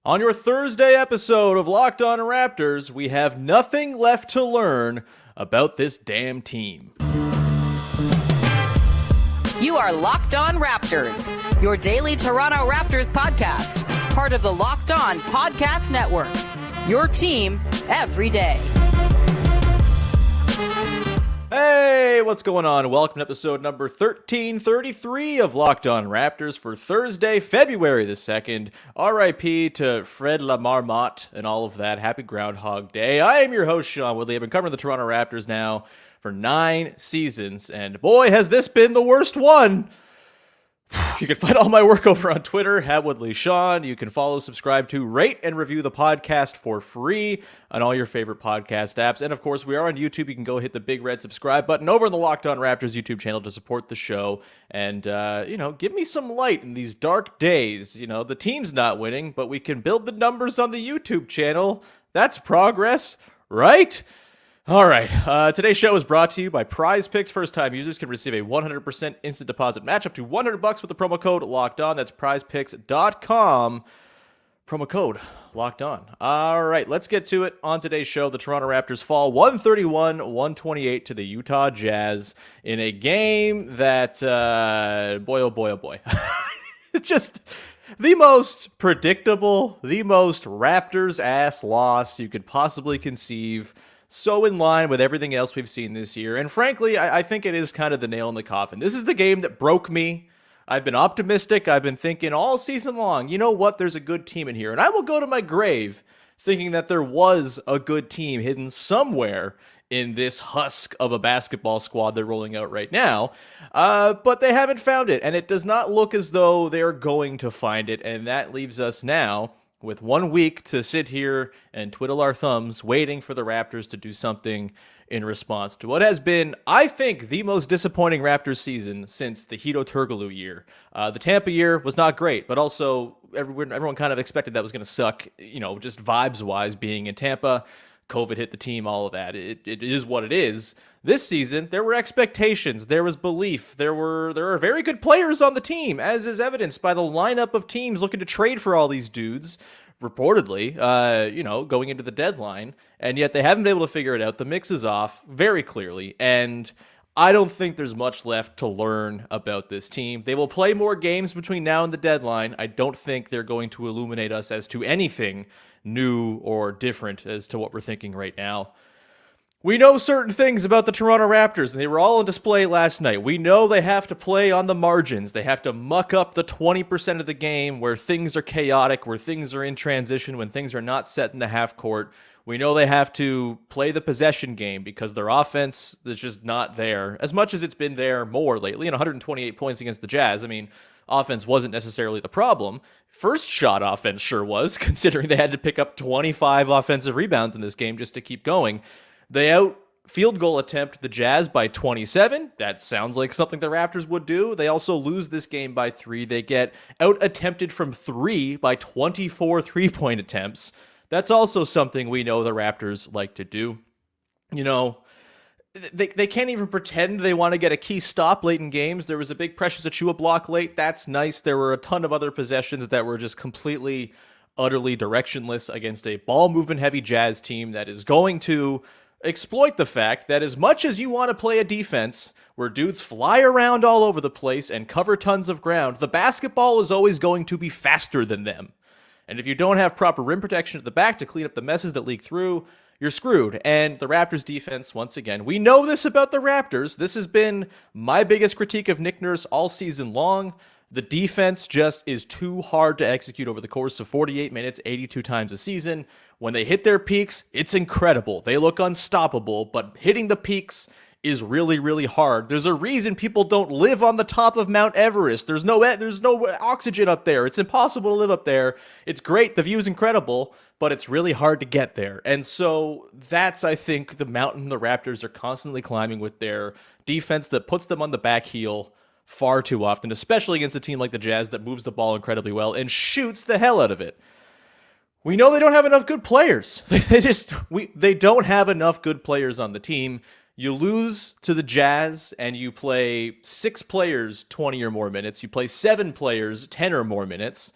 On your Thursday episode of Locked On Raptors, we have nothing left to learn about this damn team. You are Locked On Raptors, your daily Toronto Raptors podcast, part of the Locked On Podcast Network. Your team every day. Hey, what's going on? Welcome to episode number 1333 of Locked On Raptors for Thursday, February the 2nd. RIP to Fred VanVleet and all of that. Happy Groundhog Day. I am your host, Sean Woodley. I've been covering the Toronto Raptors now for 9 seasons, and boy, has this been the worst one. You can find all my work over on Twitter, @WoodleySean. You can follow, subscribe to, rate, and review the podcast for free on all your favorite podcast apps. And of course, we are on YouTube. You can go hit the big red subscribe button over on the Locked On Raptors YouTube channel to support the show. And, give me some light in these dark days. The team's not winning, but we can build the numbers on the YouTube channel. That's progress, right? All right, today's show is brought to you by Prize Picks. First-time users can receive a 100% instant deposit match up to $100 with the promo code Locked On. That's prizepicks.com. Promo code Locked On. All right, let's get to it. On today's show, the Toronto Raptors fall 131-128 to the Utah Jazz in a game that, boy, oh boy, oh boy. Just the most predictable, the most Raptors-ass loss you could possibly conceive. So in line with everything else we've seen this year. And frankly, I think it is kind of the nail in the coffin. This is the game that broke me. I've been optimistic. I've been thinking all season long, you know what? There's a good team in here. And I will go to my grave thinking that there was a good team hidden somewhere in this husk of a basketball squad they're rolling out right now. But they haven't found it. And it does not look as though they're going to find it. And that leaves us now with 1 week to sit here and twiddle our thumbs, waiting for the Raptors to do something in response to what has been, I think, the most disappointing Raptors season since the Hito Turkoglu year. The Tampa year was not great, but also everyone kind of expected that was going to suck, just vibes-wise being in Tampa. COVID hit the team, all of that. It is what it is. This season, there were expectations, there was belief, there are very good players on the team, as is evidenced by the lineup of teams looking to trade for all these dudes, reportedly, going into the deadline, and yet they haven't been able to figure it out. The mix is off very clearly, and I don't think there's much left to learn about this team. They will play more games between now and the deadline. I don't think they're going to illuminate us as to anything new or different as to what we're thinking right now. We know certain things about the Toronto Raptors, and they were all on display last night. We know they have to play on the margins. They have to muck up the 20% of the game where things are chaotic, where things are in transition, when things are not set in the half court. We know they have to play the possession game because their offense is just not there, as much as it's been there more lately. 128 points against the Jazz. I mean, offense wasn't necessarily the problem. First shot offense sure was, considering they had to pick up 25 offensive rebounds in this game just to keep going. They out field goal attempt the Jazz by 27. That sounds like something the Raptors would do. They also lose this game by 3. They get out attempted from 3 by 24 3-point attempts. That's also something we know the Raptors like to do. They can't even pretend they want to get a key stop late in games. There was a big Precious Achiuwa block late. That's nice. There were a ton of other possessions that were just completely, utterly directionless against a ball movement heavy Jazz team that is going to exploit the fact that as much as you want to play a defense where dudes fly around all over the place and cover tons of ground, the basketball is always going to be faster than them. And if you don't have proper rim protection at the back to clean up the messes that leak through, you're screwed. And the Raptors defense, once again, we know this about the Raptors. This has been my biggest critique of Nick Nurse all season long. The defense just is too hard to execute over the course of 48 minutes, 82 times a season. When they hit their peaks, it's incredible. They look unstoppable, but hitting the peaks is really, really hard. There's a reason people don't live on the top of Mount Everest. There's no oxygen up there. It's impossible to live up there. It's great. The view is incredible, but it's really hard to get there. And so that's, I think, the mountain the Raptors are constantly climbing with their defense that puts them on the back heel far too often, especially against a team like the Jazz that moves the ball incredibly well and shoots the hell out of it. We know they don't have enough good players. They don't have enough good players on the team. You lose to the Jazz and you play 6 players 20 or more minutes. You play 7 players 10 or more minutes.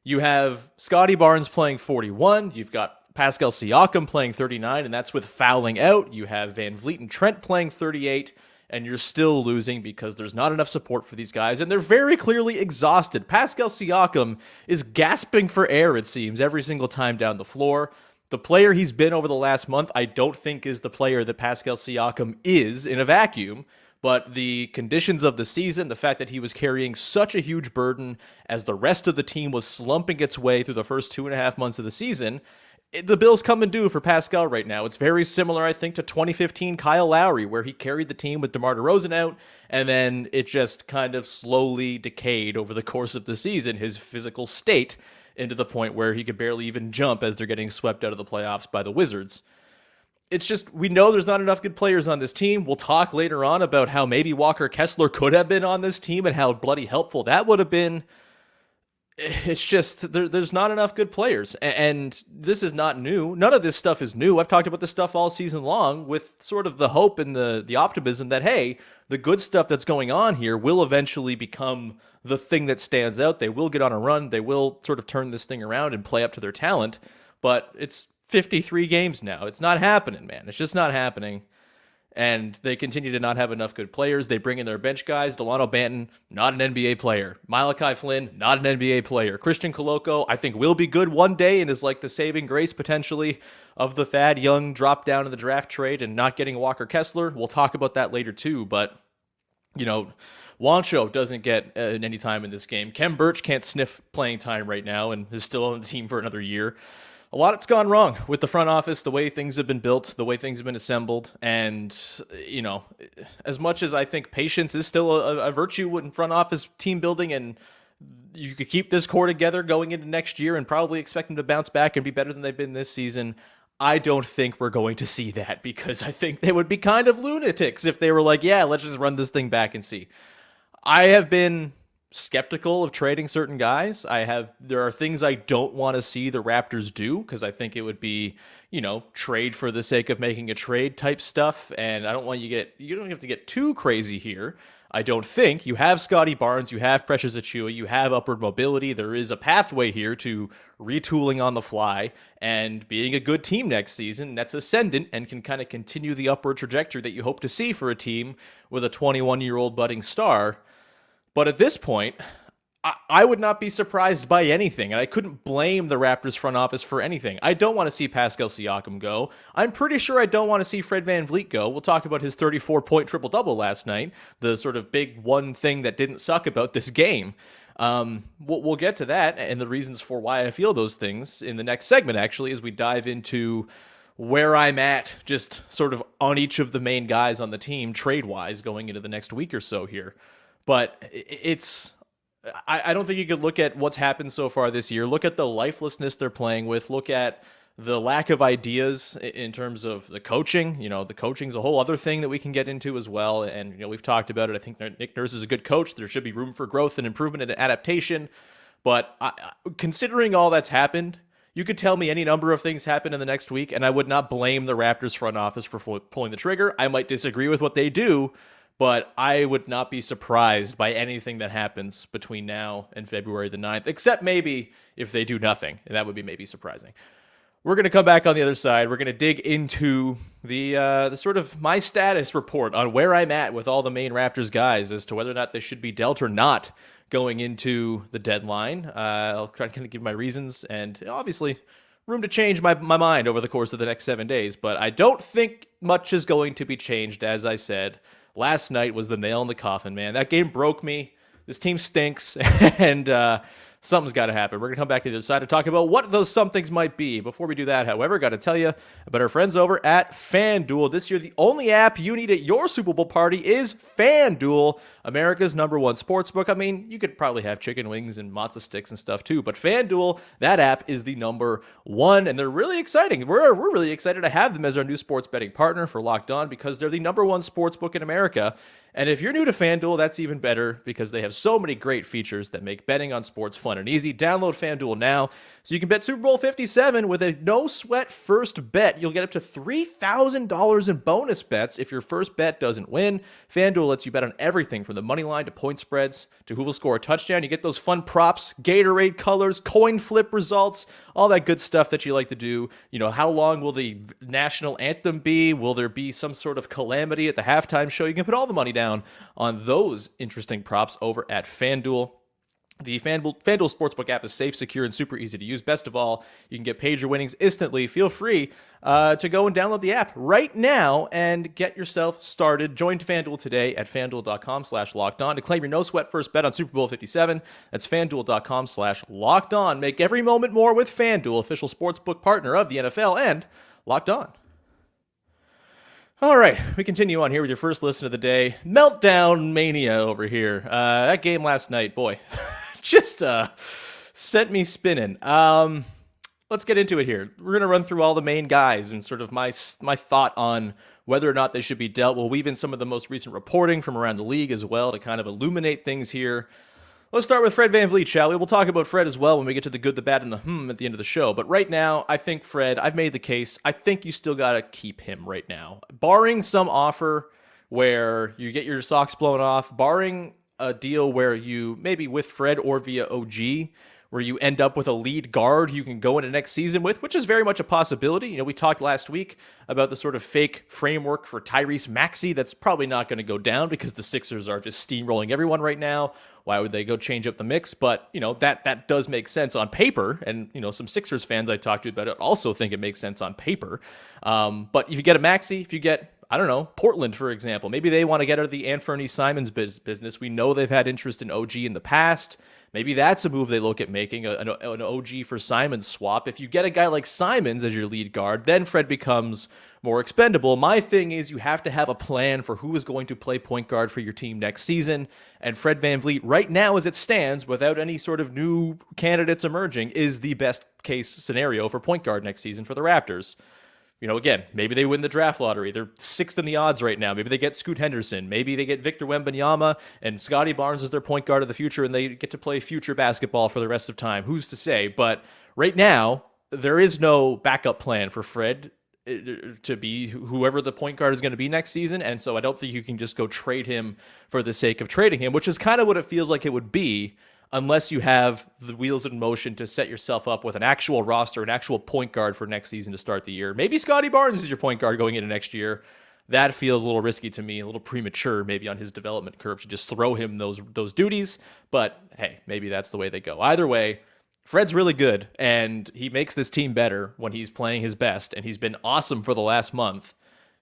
You have Scotty Barnes playing 41. You've got Pascal Siakam playing 39, and that's with fouling out. You have VanVleet and Trent playing 38, and you're still losing because there's not enough support for these guys, and they're very clearly exhausted. Pascal Siakam is gasping for air, it seems, every single time down the floor. The player he's been over the last month, I don't think is the player that Pascal Siakam is in a vacuum. But the conditions of the season, the fact that he was carrying such a huge burden as the rest of the team was slumping its way through the first 2.5 months of the season, the bill's coming due for Pascal right now. It's very similar, I think, to 2015 Kyle Lowry, where he carried the team with DeMar DeRozan out, and then it just kind of slowly decayed over the course of the season, his physical state, into the point where he could barely even jump as they're getting swept out of the playoffs by the Wizards. It's just, we know there's not enough good players on this team. We'll talk later on about how maybe Walker Kessler could have been on this team and how bloody helpful that would have been. It's just, there's not enough good players. And this is not new. None of this stuff is new. I've talked about this stuff all season long with sort of the hope and the optimism that, hey, the good stuff that's going on here will eventually become the thing that stands out. They will get on a run. They will sort of turn this thing around and play up to their talent. But it's 53 games now. It's not happening, man. It's just not happening. And they continue to not have enough good players. They bring in their bench guys. Delano Banton, not an NBA player. Malachi Flynn, not an NBA player. Christian Coloco, I think will be good one day and is like the saving grace potentially of the Thad Young drop down in the draft trade and not getting Walker Kessler. We'll talk about that later too. But, you know, Wancho doesn't get any time in this game. Kem Birch can't sniff playing time right now and is still on the team for another year. A lot has gone wrong with the front office, the way things have been built, the way things have been assembled. And, you know, as much as I think patience is still a virtue in front office team building, and you could keep this core together going into next year and probably expect them to bounce back and be better than they've been this season, I don't think we're going to see that, because I think they would be kind of lunatics if they were like, yeah, let's just run this thing back and see. I have been skeptical of trading certain guys. There are things I don't want to see the Raptors do, because I think it would be, you know, trade for the sake of making a trade type stuff. And I don't want you don't have to get too crazy here. I don't think. You have Scotty Barnes, you have Precious Achiuwa, you have upward mobility. There is a pathway here to retooling on the fly and being a good team next season that's ascendant and can kind of continue the upward trajectory that you hope to see for a team with a 21-year-old budding star. But at this point, I would not be surprised by anything, and I couldn't blame the Raptors front office for anything. I don't want to see Pascal Siakam go. I'm pretty sure I don't want to see Fred VanVleet go. We'll talk about his 34-point triple-double last night, the sort of big one thing that didn't suck about this game. We'll get to that and the reasons for why I feel those things in the next segment, actually, as we dive into where I'm at just sort of on each of the main guys on the team trade-wise going into the next week or so here. But I don't think you could look at what's happened so far this year. Look at the lifelessness they're playing with. Look at the lack of ideas in terms of the coaching. You know, the coaching's a whole other thing that we can get into as well. And, you know, we've talked about it. I think Nick Nurse is a good coach. There should be room for growth and improvement and adaptation. But considering all that's happened, you could tell me any number of things happen in the next week, and I would not blame the Raptors front office for pulling the trigger. I might disagree with what they do, but I would not be surprised by anything that happens between now and February the 9th, except maybe if they do nothing, and that would be maybe surprising. We're going to come back on the other side. We're going to dig into the sort of my status report on where I'm at with all the main Raptors guys as to whether or not they should be dealt or not going into the deadline. I'll kind of give my reasons, and obviously room to change my mind over the course of the next 7 days, but I don't think much is going to be changed, as I said. Last night was the nail in the coffin, man. That game broke me. This team stinks, and something's got to happen. We're going to come back to the other side to talk about what those somethings might be. Before we do that, however, got to tell you about our friends over at FanDuel. This year, the only app you need at your Super Bowl party is FanDuel, America's #1 sportsbook. I mean, you could probably have chicken wings and matzo sticks and stuff too, but FanDuel, that app is the #1, and they're really exciting. We're really excited to have them as our new sports betting partner for Locked On because they're the #1 sportsbook in America. And if you're new to FanDuel, that's even better because they have so many great features that make betting on sports fun and easy. Download FanDuel now. So you can bet Super Bowl 57 with a no-sweat first bet. You'll get up to $3,000 in bonus bets if your first bet doesn't win. FanDuel lets you bet on everything from the money line to point spreads to who will score a touchdown. You get those fun props, Gatorade colors, coin flip results, all that good stuff that you like to do. You know, how long will the national anthem be? Will there be some sort of calamity at the halftime show? You can put all the money down on those interesting props over at FanDuel. The FanDuel Sportsbook app is safe, secure, and super easy to use. Best of all, you can get paid your winnings instantly. Feel free to go and download the app right now and get yourself started. Join FanDuel today at FanDuel.com/lockedon to claim your no-sweat first bet on Super Bowl 57. That's FanDuel.com/lockedon. Make every moment more with FanDuel, official sportsbook partner of the NFL and Locked On. All right, we continue on here with your first listen of the day. Meltdown Mania over here. That game last night, boy. Just sent me spinning. Let's get into it here. We're going to run through all the main guys and sort of my thought on whether or not they should be dealt. We'll weave in some of the most recent reporting from around the league as well to kind of illuminate things here. Let's start with Fred VanVleet, shall we? We'll talk about Fred as well when we get to the good, the bad, and the at the end of the show. But right now, I think Fred, I've made the case. I think you still got to keep him right now. Barring some offer where you get your socks blown off, barring a deal where you, maybe with Fred or via OG, where you end up with a lead guard you can go into next season with, which is very much a possibility. You know, we talked last week about the sort of fake framework for Tyrese Maxey. That's probably not going to go down because the Sixers are just steamrolling everyone right now. Why would they go change up the mix? But, you know, that does make sense on paper. And, you know, some Sixers fans I talked to about it also think it makes sense on paper. But if you get a Maxey, if you get, I don't know, Portland, for example, maybe they want to get out of the Anthony Simons business. We know they've had interest in OG in the past. Maybe that's a move they look at making, an OG for Simons swap. If you get a guy like Simons as your lead guard, then Fred becomes more expendable. My thing is you have to have a plan for who is going to play point guard for your team next season. And Fred VanVleet, right now as it stands, without any sort of new candidates emerging, is the best case scenario for point guard next season for the Raptors. You know, again, maybe they win the draft lottery. They're sixth in the odds right now. Maybe they get Scoot Henderson. Maybe they get Victor Wembanyama and Scotty Barnes as their point guard of the future, and they get to play future basketball for the rest of time. Who's to say? But right now, there is no backup plan for Fred to be whoever the point guard is going to be next season. And so I don't think you can just go trade him for the sake of trading him, which is kind of what it feels like it would be, unless you have the wheels in motion to set yourself up with an actual roster, an actual point guard for next season to start the year. Maybe Scotty Barnes is your point guard going into next year. That feels a little risky to me, a little premature maybe on his development curve to just throw him those duties. But hey, maybe that's the way they go. Either way, Fred's really good, and he makes this team better when he's playing his best, and he's been awesome for the last month.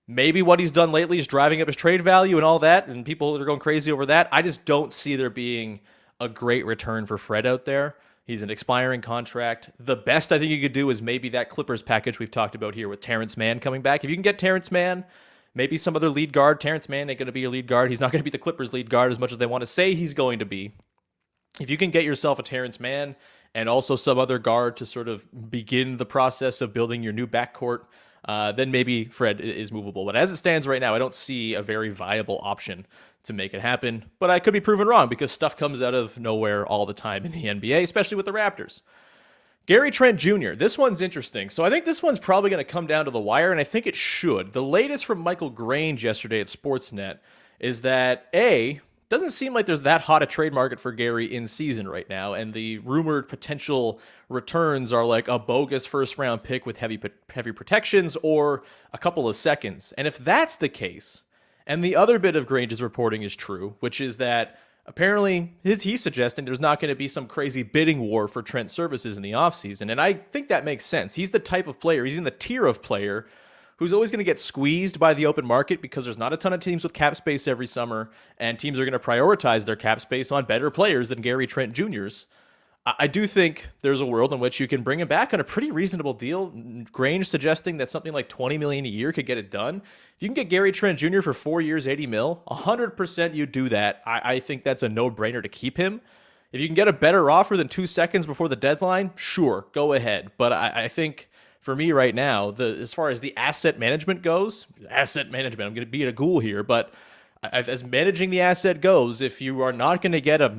Maybe what he's done lately is driving up his trade value and all that, and people are going crazy over that. I just don't see there being a great return for Fred out there. He's an expiring contract. The best I think you could do is maybe that Clippers package we've talked about here with Terrence Mann coming back. If you can get Terrence Mann, maybe some other lead guard. Terrence Mann ain't going to be your lead guard. He's not going to be the Clippers lead guard as much as they want to say he's going to be. If you can get yourself a Terrence Mann and also some other guard to sort of begin the process of building your new backcourt, then maybe Fred is movable. But as it stands right now, I don't see a very viable option to make it happen. But I could be proven wrong because stuff comes out of nowhere all the time in the NBA, especially with the Raptors. Gary Trent Jr., this one's interesting. So I think this one's probably going to come down to the wire, and I think it should. The latest from Michael Grange yesterday at Sportsnet is that, doesn't seem like there's that hot a trade market for Gary in season right now, and the rumored potential returns are like a bogus first-round pick with heavy protections or a couple of seconds. And if that's the case, and the other bit of Grange's reporting is true, which is that apparently he's suggesting there's not going to be some crazy bidding war for Trent services in the offseason, and I think that makes sense. He's the type of player, he's in the tier of player who's always going to get squeezed by the open market because there's not a ton of teams with cap space every summer, and teams are going to prioritize their cap space on better players than Gary Trent Jr.'s. I do think there's a world in which you can bring him back on a pretty reasonable deal. Grange suggesting that something like $20 million a year could get it done. If you can get Gary Trent Jr. for 4 years, $80 million, 100% you do that. I think that's a no-brainer to keep him. If you can get a better offer than 2 seconds before the deadline, sure, go ahead. But I think for me right now, as far as the asset management goes, I'm going to be a ghoul here, but as managing the asset goes, if you are not going to get a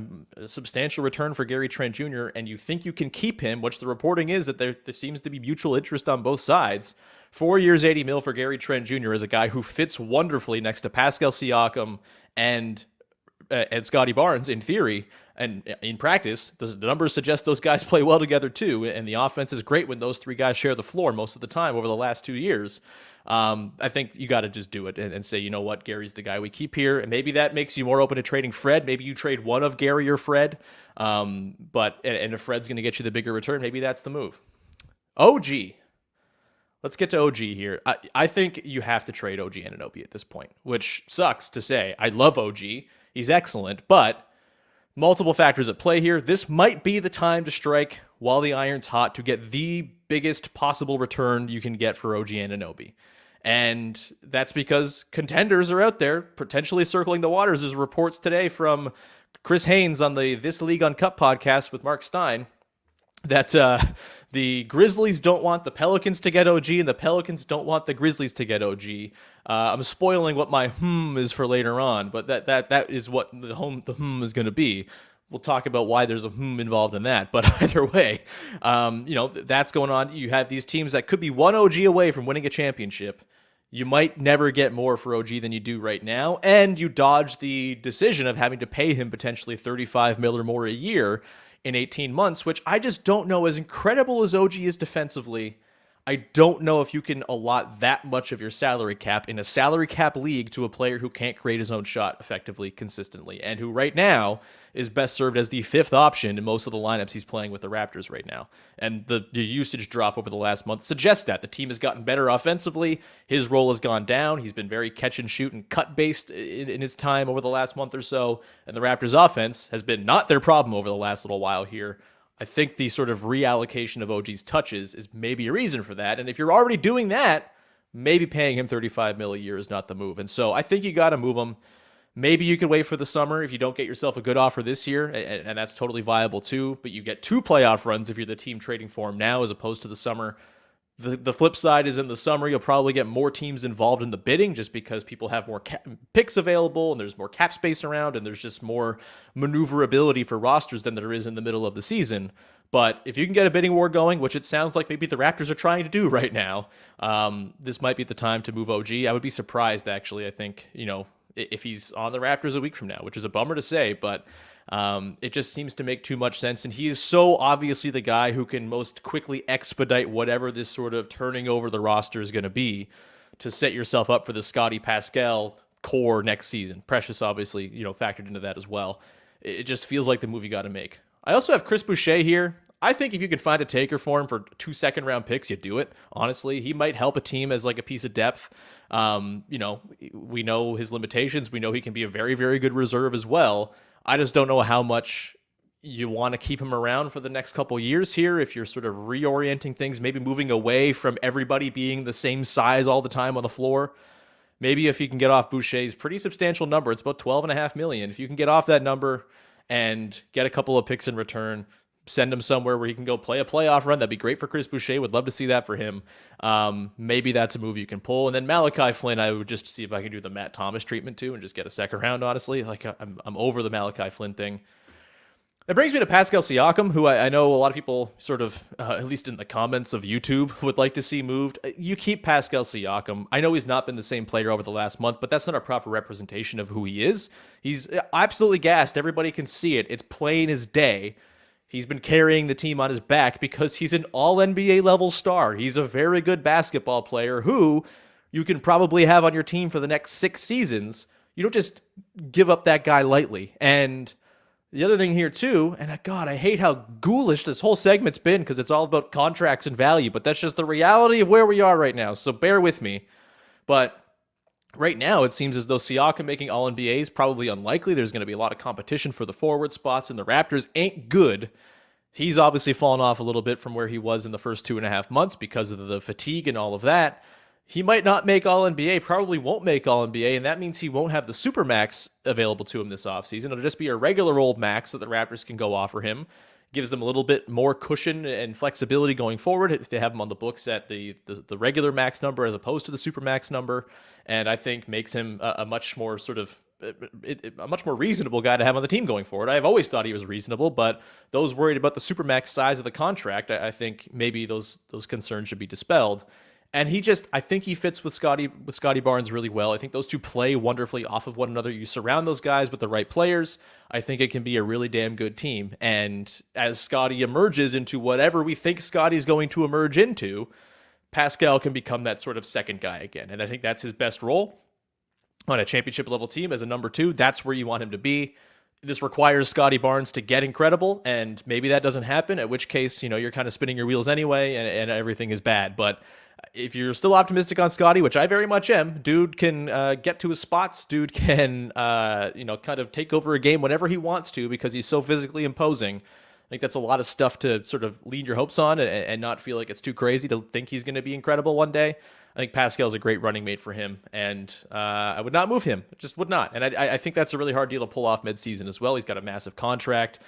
substantial return for Gary Trent Jr. and you think you can keep him, which the reporting is that there seems to be mutual interest on both sides, 4 years, $80 million for Gary Trent Jr. is a guy who fits wonderfully next to Pascal Siakam and Scotty Barnes in theory, and in practice, the numbers suggest those guys play well together too, and the offense is great when those three guys share the floor most of the time over the last 2 years. I think you got to just do it and say, you know what, Gary's the guy we keep here, and maybe that makes you more open to trading Fred. Maybe you trade one of Gary or Fred, but if Fred's going to get you the bigger return, maybe that's the move. OG. Let's get to OG here. I think you have to trade OG Anunoby at this point, which sucks to say. I love OG. He's excellent, but multiple factors at play here. This might be the time to strike while the iron's hot to get the biggest possible return you can get for OG Anunoby. And that's because contenders are out there potentially circling the waters. There's reports today from Chris Haynes on the This League Uncut podcast with Mark Stein that the Grizzlies don't want the Pelicans to get OG and the Pelicans don't want the Grizzlies to get OG. I'm spoiling what my is for later on, but that is what the is going to be. We'll talk about why there's a involved in that, but either way, that's going on. You have these teams that could be one OG away from winning a championship. You might never get more for OG than you do right now, and you dodge the decision of having to pay him potentially $35 million or more a year in 18 months, which I just don't know. As incredible as OG is defensively, I don't know if you can allot that much of your salary cap in a salary cap league to a player who can't create his own shot effectively, consistently, and who right now is best served as the fifth option in most of the lineups he's playing with the Raptors right now. And the usage drop over the last month suggests that the team has gotten better offensively. His role has gone down. He's been very catch and shoot and cut based in his time over the last month or so. And the Raptors offense has been not their problem over the last little while here. I think the sort of reallocation of OG's touches is maybe a reason for that. And if you're already doing that, maybe paying him $35 million a year is not the move. And so I think you got to move him. Maybe you could wait for the summer if you don't get yourself a good offer this year, and that's totally viable too. But you get 2 playoff runs if you're the team trading for him now as opposed to the summer. The flip side is in the summer, you'll probably get more teams involved in the bidding just because people have more picks available and there's more cap space around and there's just more maneuverability for rosters than there is in the middle of the season. But if you can get a bidding war going, which it sounds like maybe the Raptors are trying to do right now, this might be the time to move OG. I would be surprised, actually, I think, if he's on the Raptors a week from now, which is a bummer to say, but it just seems to make too much sense. And he is so obviously the guy who can most quickly expedite whatever this sort of turning over the roster is going to be to set yourself up for the Scotty Pascal core next season. Precious, obviously, factored into that as well. It just feels like the move you got to make. I also have Chris Boucher here. I think if you could find a taker for him for 2 second-round picks, you do it. Honestly, he might help a team as like a piece of depth. We know his limitations. We know he can be a very, very good reserve as well. I just don't know how much you want to keep him around for the next couple years here. If you're sort of reorienting things, maybe moving away from everybody being the same size all the time on the floor. Maybe if you can get off Boucher's pretty substantial number, it's about $12.5 million. If you can get off that number and get a couple of picks in return, send him somewhere where he can go play a playoff run. That'd be great for Chris Boucher. Would love to see that for him. Maybe that's a move you can pull. And then Malachi Flynn, I would just see if I can do the Matt Thomas treatment too and just get a second round, honestly. Like I'm over the Malachi Flynn thing. That brings me to Pascal Siakam, who I know a lot of people sort of, at least in the comments of YouTube, would like to see moved. You keep Pascal Siakam. I know he's not been the same player over the last month, but that's not a proper representation of who he is. He's absolutely gassed. Everybody can see it. It's plain as day. He's been carrying the team on his back because he's an all-NBA level star. He's a very good basketball player who you can probably have on your team for the next 6 seasons. You don't just give up that guy lightly. And the other thing here too, and God, I hate how ghoulish this whole segment's been because it's all about contracts and value, but that's just the reality of where we are right now. So bear with me. But right now, it seems as though Siakam making All-NBA is probably unlikely. There's going to be a lot of competition for the forward spots, and the Raptors ain't good. He's obviously fallen off a little bit from where he was in the first 2.5 months because of the fatigue and all of that. He might not make All-NBA, probably won't make All-NBA, and that means he won't have the Supermax available to him this offseason. It'll just be a regular old max that the Raptors can go offer him. Gives them a little bit more cushion and flexibility going forward if they have him on the books at the regular max number as opposed to the super max number, and I think makes him a much more sort of a much more reasonable guy to have on the team going forward. I've always thought he was reasonable, but those worried about the supermax size of the contract, I think maybe those concerns should be dispelled. And I think he fits with Scotty Barnes really well. I think those two play wonderfully off of one another. You surround those guys with the right players, I think it can be a really damn good team. And as Scotty emerges into whatever we think Scotty's going to emerge into, Pascal can become that sort of second guy again. And I think that's his best role on a championship level team as a number 2. That's where you want him to be. This requires Scotty Barnes to get incredible, and maybe that doesn't happen, at which case, you're kind of spinning your wheels anyway, and everything is bad. But if you're still optimistic on Scotty, which I very much am, dude can get to his spots. Dude can, kind of take over a game whenever he wants to because he's so physically imposing. I think that's a lot of stuff to sort of lean your hopes on and not feel like it's too crazy to think he's going to be incredible one day. I think Pascal's a great running mate for him, and I would not move him. Just would not. And I think that's a really hard deal to pull off midseason as well. He's got a massive contract.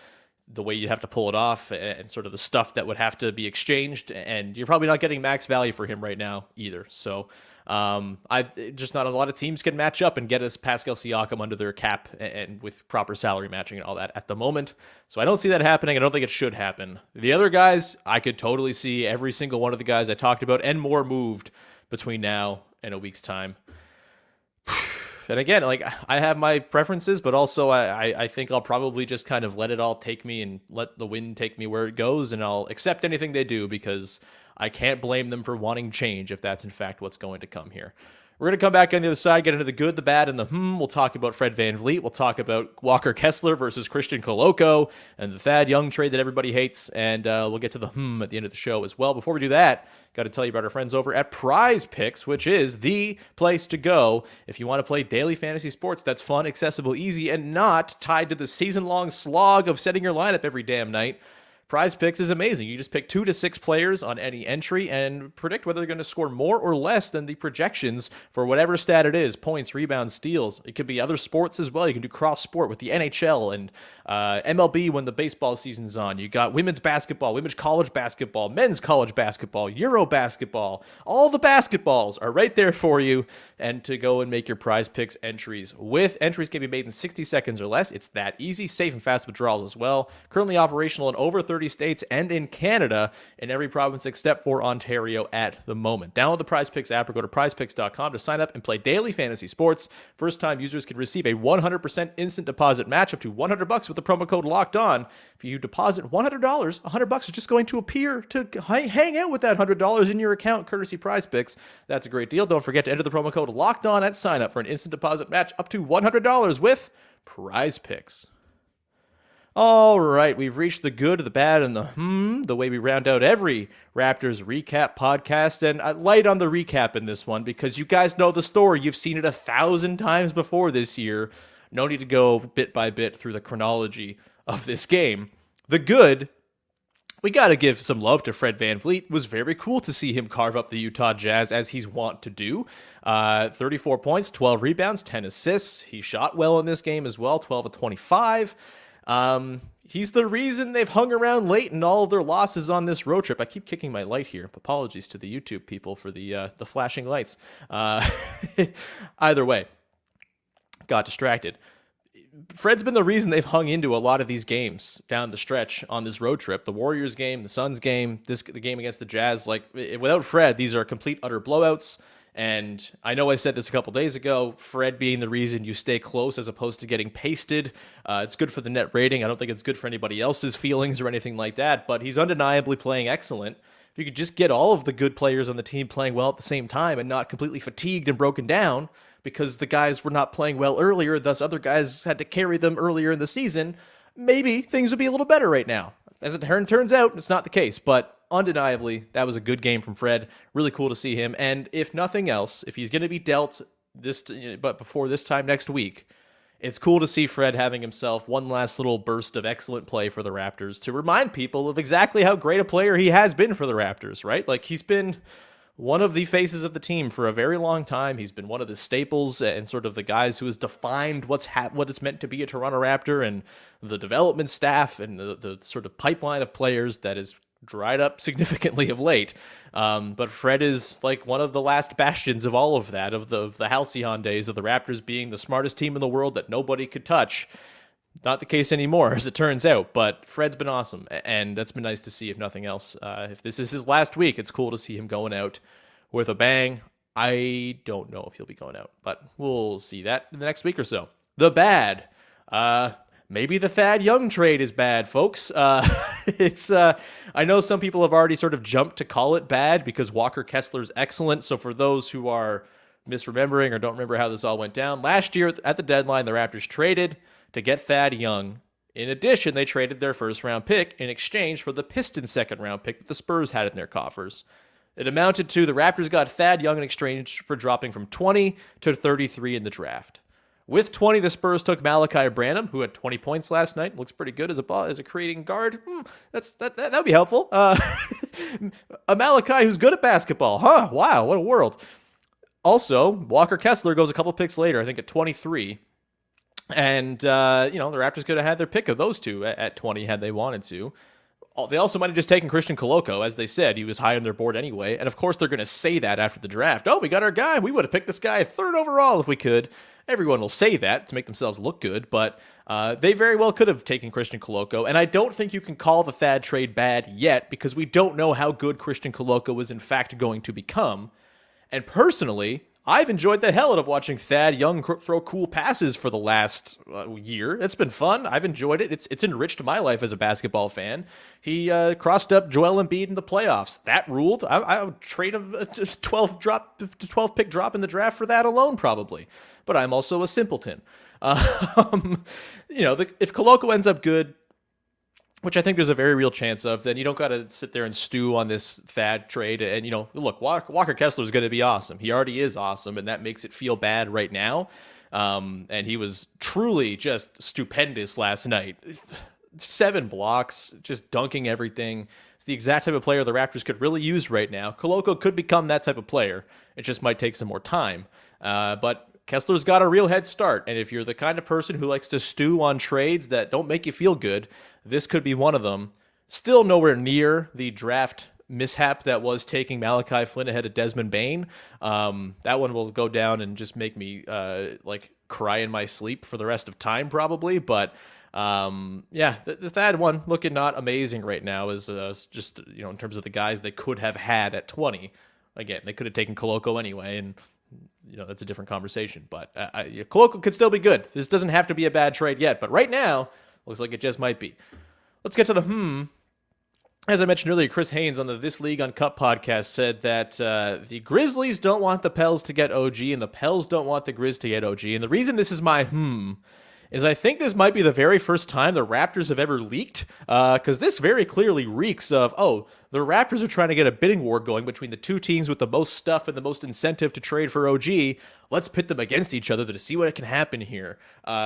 The way you have to pull it off and sort of the stuff that would have to be exchanged, and you're probably not getting max value for him right now either. So I've just not a lot of teams can match up and get us Pascal Siakam under their cap and with proper salary matching and all that at the moment. So I don't see that happening. I don't think it should happen. The other guys, I could totally see every single one of the guys I talked about and more moved between now and a week's time. And again, like, I have my preferences, but also I think I'll probably just kind of let it all take me and let the wind take me where it goes, and I'll accept anything they do because I can't blame them for wanting change if that's in fact what's going to come here. We're going to come back on the other side, get into the good, the bad, and the We'll talk about Fred VanVleet. We'll talk about Walker Kessler versus Christian Koloko and the Thad Young trade that everybody hates. And we'll get to the at the end of the show as well. Before we do that, got to tell you about our friends over at Prize Picks, which is the place to go if you want to play daily fantasy sports that's fun, accessible, easy, and not tied to the season-long slog of setting your lineup every damn night. Prize Picks is amazing. You just pick 2 to 6 players on any entry and predict whether they're going to score more or less than the projections for whatever stat it is: points, rebounds, steals. It could be other sports as well. You can do cross sport with the NHL and MLB when the baseball season's on. You got women's basketball, women's college basketball, men's college basketball, Euro basketball. All the basketballs are right there for you, and to go and make your Prize Picks entries with. Entries can be made in 60 seconds or less. It's that easy, safe, and fast withdrawals as well. Currently operational in over 30 states and in Canada, in every province except for Ontario at the moment. Download the Prize Picks app or go to prizepicks.com to sign up and play daily fantasy sports. First-time users can receive a 100% instant deposit match up to $100 with the promo code Locked On. If you deposit $100, $100 is just going to appear to hang out with that $100 in your account, courtesy Prize Picks. That's a great deal. Don't forget to enter the promo code Locked On at sign up for an instant deposit match up to $100 with Prize Picks. All right, we've reached the good, the bad, and the way we round out every Raptors recap podcast. And light on the recap in this one because you guys know the story. You've seen it 1,000 times before this year. No need to go bit by bit through the chronology of this game. The good, we got to give some love to Fred VanVleet. It was very cool to see him carve up the Utah Jazz as he's wont to do. 34 points, 12 rebounds, 10 assists. He shot well in this game as well, 12 of 25. He's the reason they've hung around late in all of their losses on this road trip. I keep kicking my light here. Apologies to the YouTube people for the flashing lights. Either way, got distracted. Fred's been the reason they've hung into a lot of these games down the stretch on this road trip. The Warriors game, the Suns game, the game against the Jazz. Like, without Fred, these are complete, utter blowouts. And I know I said this a couple days ago, Fred being the reason you stay close as opposed to getting pasted. It's good for the net rating. I don't think it's good for anybody else's feelings or anything like that, but he's undeniably playing excellent. If you could just get all of the good players on the team playing well at the same time and not completely fatigued and broken down because the guys were not playing well earlier, thus other guys had to carry them earlier in the season, maybe things would be a little better right now. As it turns out, it's not the case, but undeniably, that was a good game from Fred. Really cool to see him. And if nothing else, if he's going to be dealt but before this time next week, it's cool to see Fred having himself one last little burst of excellent play for the Raptors to remind people of exactly how great a player he has been for the Raptors, right? Like, he's been one of the faces of the team for a very long time. He's been one of the staples and sort of the guys who has defined what it's meant to be a Toronto Raptor, and the development staff and the sort of pipeline of players that has dried up significantly of late. But Fred is like one of the last bastions of all of that, of the halcyon days of the Raptors being the smartest team in the world that nobody could touch. Not the case anymore, as it turns out, but Fred's been awesome, and that's been nice to see, if nothing else. If this is his last week, it's cool to see him going out with a bang. I don't know if he'll be going out, but we'll see that in the next week or so. The bad. Maybe the Thad Young trade is bad, folks. I know some people have already sort of jumped to call it bad because Walker Kessler's excellent, so for those who are misremembering or don't remember how this all went down, last year at the deadline, the Raptors traded to get Thad Young. In addition, they traded their first-round pick in exchange for the Pistons' second-round pick that the Spurs had in their coffers. It amounted to the Raptors got Thad Young in exchange for dropping from 20 to 33 in the draft. With 20, the Spurs took Malachi Branham, who had 20 points last night. Looks pretty good as a creating guard. That would be helpful. A Malachi who's good at basketball. Huh, wow, what a world. Also, Walker Kessler goes a couple picks later, I think at 23. And, the Raptors could have had their pick of those two at 20 had they wanted to. They also might have just taken Christian Koloko. As they said, he was high on their board anyway. And, of course, they're going to say that after the draft. Oh, we got our guy. We would have picked this guy third overall if we could. Everyone will say that to make themselves look good. But they very well could have taken Christian Koloko. And I don't think you can call the Thad trade bad yet because we don't know how good Christian Koloko is, in fact, going to become. And personally, I've enjoyed the hell out of watching Thad Young throw cool passes for the last year. It's been fun. I've enjoyed it. It's enriched my life as a basketball fan. He crossed up Joel Embiid in the playoffs. That ruled. I would trade him a 12 pick drop in the draft for that alone, probably. But I'm also a simpleton. If Koloko ends up good, which I think there's a very real chance of, then you don't got to sit there and stew on this Thad trade. And, look, Walker Kessler is going to be awesome. He already is awesome, and that makes it feel bad right now. And he was truly just stupendous last night. 7 blocks, just dunking everything. It's the exact type of player the Raptors could really use right now. Koloko could become that type of player. It just might take some more time. But Kessler's got a real head start, and if you're the kind of person who likes to stew on trades that don't make you feel good, this could be one of them. Still nowhere near the draft mishap that was taking Malachi Flynn ahead of Desmond Bane. That one will go down and just make me cry in my sleep for the rest of time probably, but the Thad one looking not amazing right now is just in terms of the guys they could have had at 20. Again, they could have taken Koloko anyway, and that's a different conversation. But Koloko could still be good. This doesn't have to be a bad trade yet, but right now, looks like it just might be. Let's get to the As I mentioned earlier, Chris Haynes on the This League Uncut podcast said that the Grizzlies don't want the Pels to get OG, and the Pels don't want the Grizz to get OG. And the reason this is my is I think this might be the very first time the Raptors have ever leaked, because this very clearly reeks of, the Raptors are trying to get a bidding war going between the two teams with the most stuff and the most incentive to trade for OG. Let's pit them against each other to see what can happen here.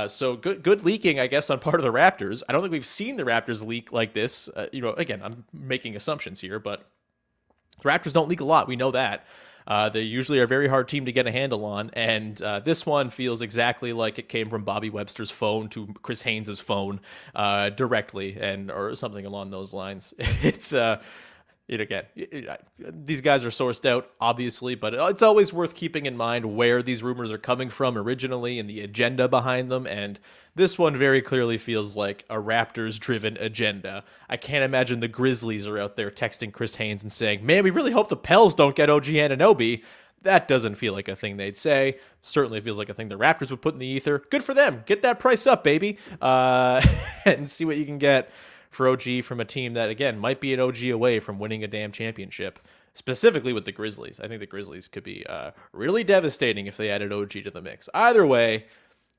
So good leaking, I guess, on part of the Raptors. I don't think we've seen the Raptors leak like this. Again, I'm making assumptions here, but the Raptors don't leak a lot. We know that. They usually are a very hard team to get a handle on, and this one feels exactly like it came from Bobby Webster's phone to Chris Haynes' phone directly, or something along those lines. It's these guys are sourced out, obviously, but it's always worth keeping in mind where these rumors are coming from originally and the agenda behind them, and this one very clearly feels like a Raptors-driven agenda. I can't imagine the Grizzlies are out there texting Chris Haynes and saying, man, we really hope the Pels don't get OG Anunoby. That doesn't feel like a thing they'd say. Certainly feels like a thing the Raptors would put in the ether. Good for them. Get that price up, baby. And see what you can get for OG from a team that, again, might be an OG away from winning a damn championship, specifically with the Grizzlies. I think the Grizzlies could be really devastating if they added OG to the mix. Either way,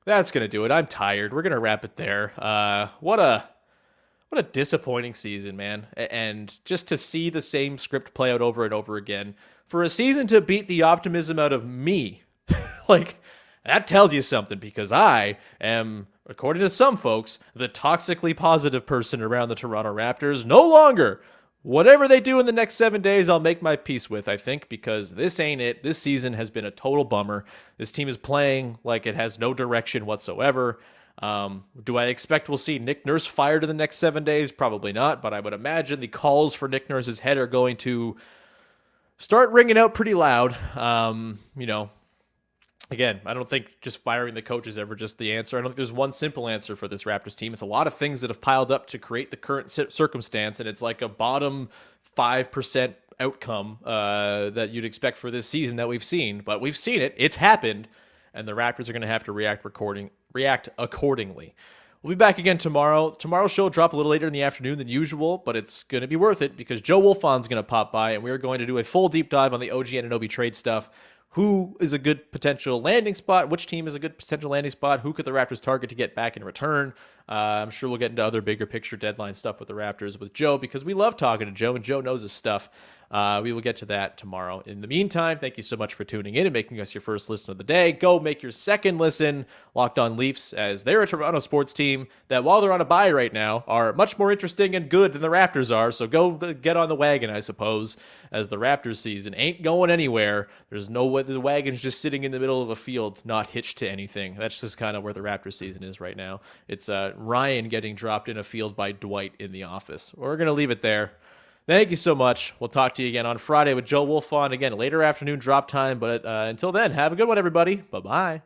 that's going to do it. I'm tired. We're going to wrap it there. What a disappointing season, man. And just to see the same script play out over and over again, for a season to beat the optimism out of me, that tells you something, because I am, according to some folks, the toxically positive person around the Toronto Raptors. No longer. Whatever they do in the next 7 days, I'll make my peace with, I think, because this ain't it. This season has been a total bummer. This team is playing like it has no direction whatsoever. Do I expect we'll see Nick Nurse fired in the next 7 days? Probably not, but I would imagine the calls for Nick Nurse's head are going to start ringing out pretty loud. Again, I don't think just firing the coach is ever just the answer. I don't think there's one simple answer for this Raptors team. It's a lot of things that have piled up to create the current circumstance, and it's like a bottom 5% outcome that you'd expect for this season that we've seen. But we've seen it. It's happened, and the Raptors are going to have to react accordingly. We'll be back again tomorrow. Tomorrow's show will drop a little later in the afternoon than usual, but it's going to be worth it because Joe Wolfon's going to pop by, and we're going to do a full deep dive on the OG Anunoby trade stuff. Who is a good potential landing spot? Which team is a good potential landing spot? Who could the Raptors target to get back in return? I'm sure we'll get into other bigger picture deadline stuff with the Raptors with Joe because we love talking to Joe, and Joe knows his stuff. We will get to that tomorrow. In the meantime, thank you so much for tuning in and making us your first listen of the day. Go make your second listen, Locked On Leafs, as they're a Toronto sports team that, while they're on a bye right now, are much more interesting and good than the Raptors are. So go get on the wagon, I suppose, as the Raptors season ain't going anywhere. There's no way the wagon's just sitting in the middle of a field, not hitched to anything. That's just kind of where the Raptors season is right now. It's Ryan getting dropped in a field by Dwight in the office. We're going to leave it there. Thank you so much. We'll talk to you again on Friday with Joe Wolfon. Again, later afternoon drop time. But until then, have a good one, everybody. Bye-bye.